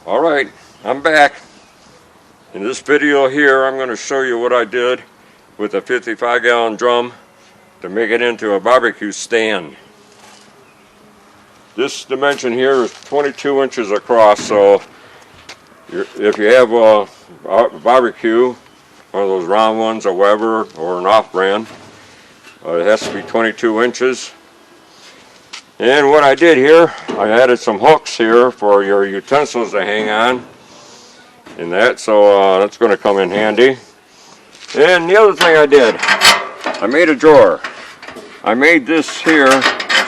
Alright, I'm back. In this video here, I'm going to show you what I did with a 55-gallon drum to make it into a barbecue stand. This dimension here is 22 inches across, so if you have a barbecue, one of those round ones, a Weber or an off-brand, it has to be 22 inches. And what I did here, I added some hooks here for your utensils to hang on and that, so that's going to come in handy. And the other thing I did, I made a drawer. I made this here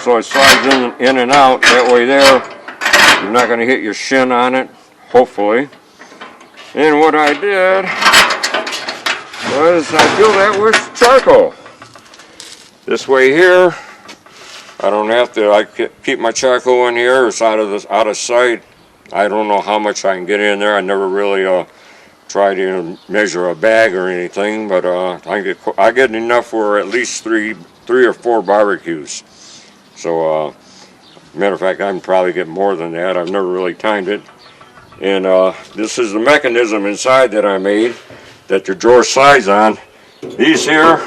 so it slides in and out. That way there, you're not going to hit your shin on it, hopefully. And what I did was I filled that with charcoal. This way here, I don't have to. I keep my charcoal in here. It's out of sight. I don't know how much I can get in there. I never really tried to measure a bag or anything, but I get enough for at least three or four barbecues. So, matter of fact, I can probably get more than that. I've never really timed it. And this is the mechanism inside that I made that your drawer slides on. These here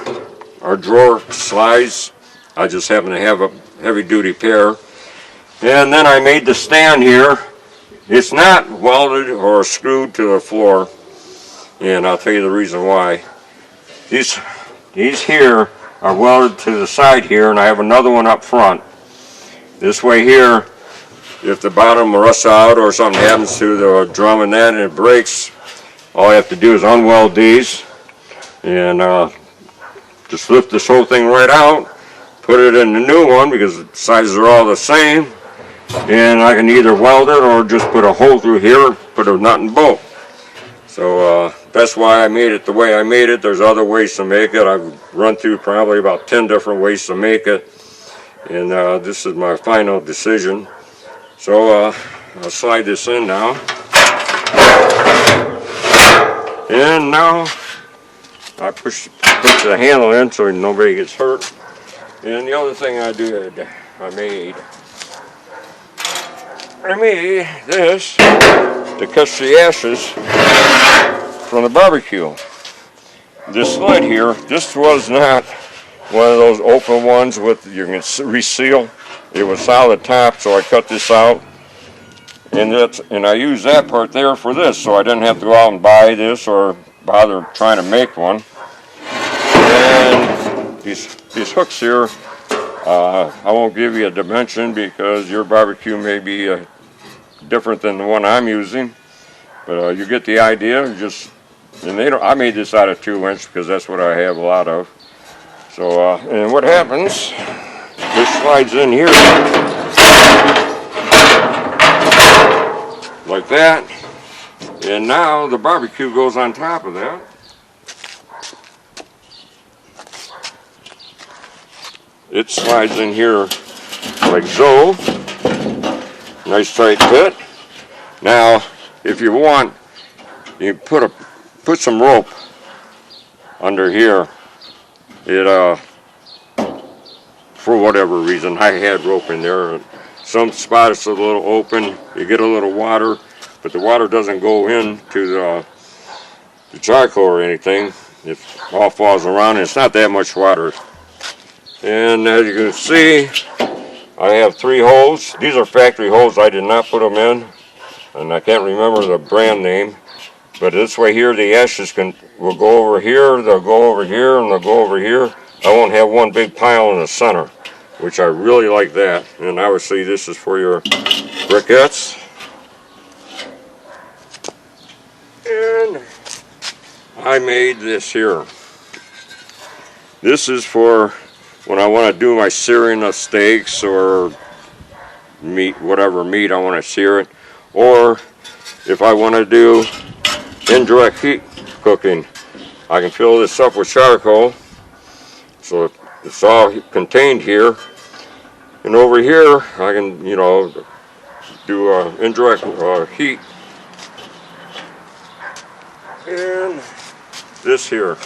are drawer slides. I just happen to have a heavy-duty pair. And then I made the stand here. It's not welded or screwed to the floor, and I'll tell you the reason why. These here are welded to the side here, and I have another one up front. This way here, if the bottom rusts out or something happens to the drum and that and it breaks, all I have to do is unweld these and just lift this whole thing right out, put it in the new one because the sizes are all the same, and I can either weld it or just put a hole through here, put a nut and bolt. So that's why I made it the way I made it. There's other ways to make it. I've run through probably about 10 different ways to make it, and this is my final decision. So I'll slide this in now. And now I push the handle in so nobody gets hurt. And the other thing I did, I made this to catch the ashes from the barbecue. This lid here, this was not one of those open ones with you can reseal. It was solid top, so I cut this out. And I used that part there for this, so I didn't have to go out and buy this or bother trying to make one. And these hooks here, I won't give you a dimension because your barbecue may be different than the one I'm using, but you get the idea. I made this out of 2 inch because that's what I have a lot of. So and what happens? This slides in here like that, and now the barbecue goes on top of that. It slides in here like so. Nice tight fit. Now, if you want, you put some rope under here. For whatever reason, I had rope in there. Some spots are a little open. You get a little water, but the water doesn't go into the charcoal or anything. It all falls around, and it's not that much water. And as you can see, I have 3 holes. These are factory holes. I did not put them in, and I can't remember the brand name. But this way here, the ashes will go over here, they'll go over here, and they'll go over here. I won't have one big pile in the center, which I really like that. And obviously this is for your briquettes. And I made this here. This is for when I want to do my searing of steaks or meat, whatever meat I want to sear it. Or if I want to do indirect heat cooking, I can fill this up with charcoal. So it's all contained here. And over here, I can, do indirect heat. And this here,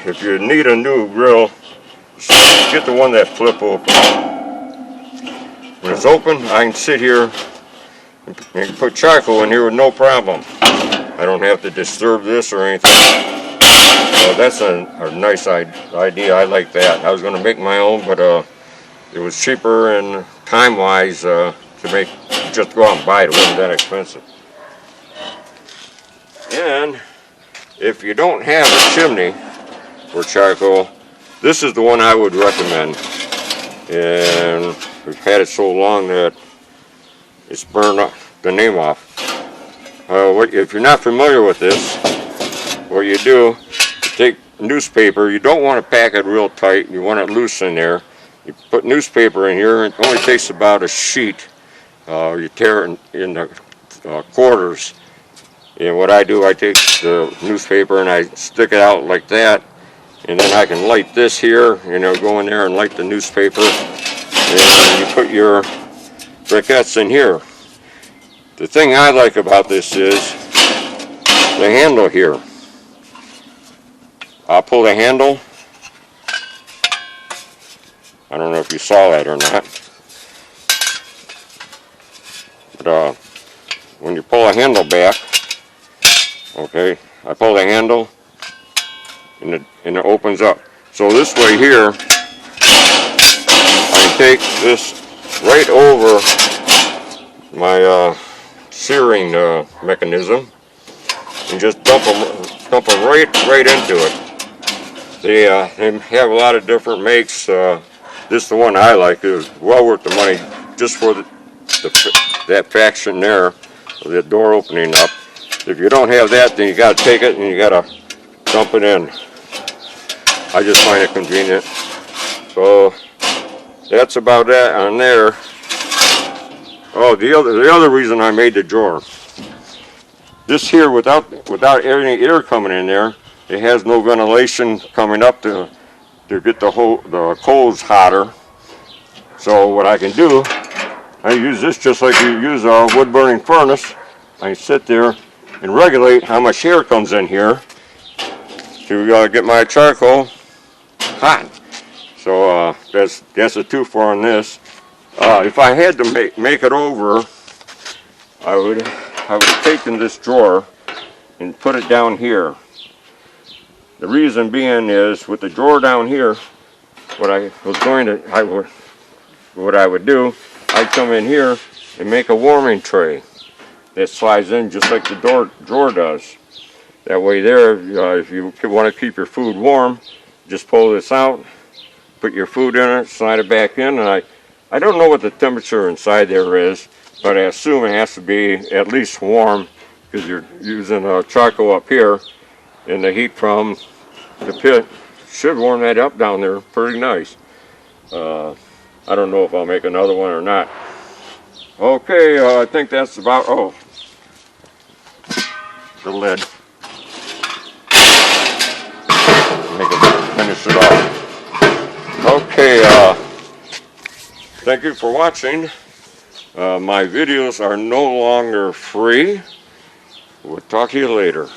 if you need a new grill, get the one that flip open. when it's open, I can sit here and put charcoal in here with no problem. I don't have to disturb this or anything. So that's a nice idea. I like that. I was going to make my own, but it was cheaper and time-wise to make, just go out and buy it. It wasn't that expensive. And if you don't have a chimney for charcoal, this is the one I would recommend. And we've had it so long that it's burned the name off. If you're not familiar with this, what you do, you take newspaper. You don't want to pack it real tight. You want it loose in there. You put newspaper in here. It only takes about a sheet. You tear it in the quarters. And what I do, I take the newspaper and I stick it out like that. And then I can light this here. Go in there and light the newspaper. And you put your briquettes in here. The thing I like about this is the handle here. I'll pull the handle. I don't know if you saw that or not. But when you pull the handle back, okay, I pull the handle and it opens up. So this way here, I can take this right over my searing mechanism and just dump them right into it. They have a lot of different makes. This is the one I like. It was well worth the money just for that faction there, the door opening up. If you don't have that, then you got to take it and you got to dump it in. I just find it convenient. So that's about that on there. Oh, the other reason I made the drawer. This here, without any air coming in there, it has no ventilation coming up to get the coals hotter. So what I can do, I use this just like you use a wood burning furnace. I sit there and regulate how much air comes in here to get my charcoal hot. So that's a two for on this. If I had to make it over, I would have taken this drawer and put it down here. The reason being is with the drawer down here, what I would do, I'd come in here and make a warming tray that slides in just like the drawer does. That way there, if you want to keep your food warm, just pull this out, put your food in it, slide it back in, and I don't know what the temperature inside there is, but I assume it has to be at least warm because you're using charcoal up here, and the heat from the pit should warm that up down there pretty nice. I don't know if I'll make another one or not. Okay, I think that's about, the lid. Finish it off. Okay, thank you for watching. My videos are no longer free. We'll talk to you later.